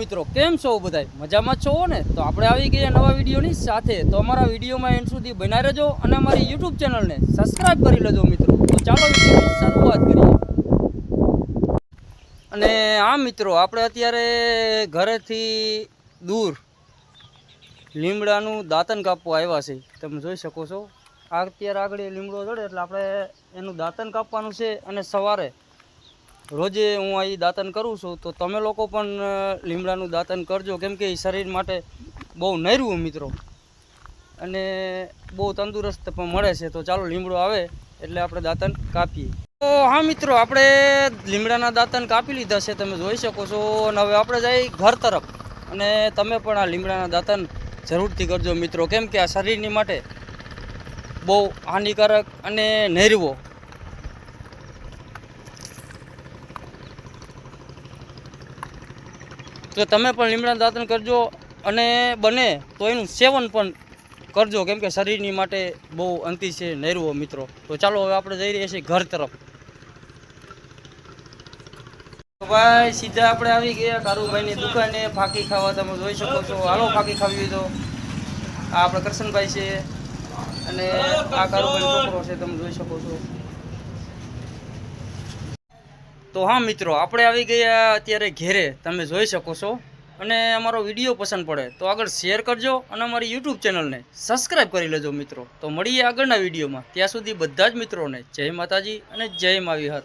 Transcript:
મિત્રો કેમ છો બધાય મજામાં છો ને? તો આપણે આવી ગયા નવા વિડીયોની સાથે. તો અમારા વિડીયોમાં એન્ડ સુધી બન્યા રહેજો અને અમારી યુટ્યુબ ચેનલને સબસ્ક્રાઈબ કરી લેજો મિત્રો. તો ચાલો વિડીયોની શરૂઆત કરીએ. અને હા મિત્રો, આપણે અત્યારે ઘરેથી દૂર લીમડાનું દાંતણ કાપવા આવ્યા છે. તમે જોઈ શકો છો અત્યારે આગળ લીમડો ચડે એટલે આપણે એનું દાંતણ કાપવાનું છે. અને સવારે રોજે હું અહીં દાંતણ કરું છું, તો તમે લોકો પણ લીમડાનું દાંતણ કરજો, કેમ કે એ શરીર માટે બહુ નૈરું મિત્રો અને બહુ તંદુરસ્ત પણ મળે છે. તો ચાલો લીમડો આવે એટલે આપણે દાંતણ કાપીએ. તો હા મિત્રો, આપણે લીમડાના દાંતણ કાપી લીધા છે, તમે જોઈ શકો છો. અને હવે આપણે જઈએ ઘર તરફ. અને તમે પણ આ લીમડાના દાંતણ જરૂરથી કરજો મિત્રો, કેમ કે આ શરીરની માટે બહુ હાનિકારક અને નૈરવો. તો તમે પણ લીમડાના દાંતણ કરજો અને બને તો એનું સેવન પણ કરજો, કેમ કે શરીરની માટે બહુ અંતિ છે નૈરવો મિત્રો. તો ચાલો હવે આપણે જઈ રહ્યા છીએ ઘર તરફ. તો ભાઈ સીધા આપણે આવી ગયા કારુભાઈની દુકાને ફાકી ખાવા. તમે જોઈ શકો છો. હાલો ફાકી ખાવી તો આ આપણે કરશનભાઈ છે અને આ કારુભાઈનો છોકરો છે, તમે જોઈ શકો છો. તો હા મિત્રો, આપણે આવી ગયા અત્યારે ઘેરે, તમે જોઈ શકો છો. અને અમારો વિડીયો પસંદ પડે તો આગળ શેર કરજો અને અમારી યુટ્યુબ ચેનલને સબસ્ક્રાઈબ કરી લેજો મિત્રો. તો મળીએ આગળના વિડીયોમાં. ત્યાં સુધી બધા જ મિત્રોને જય માતાજી અને જય મા વિહાર.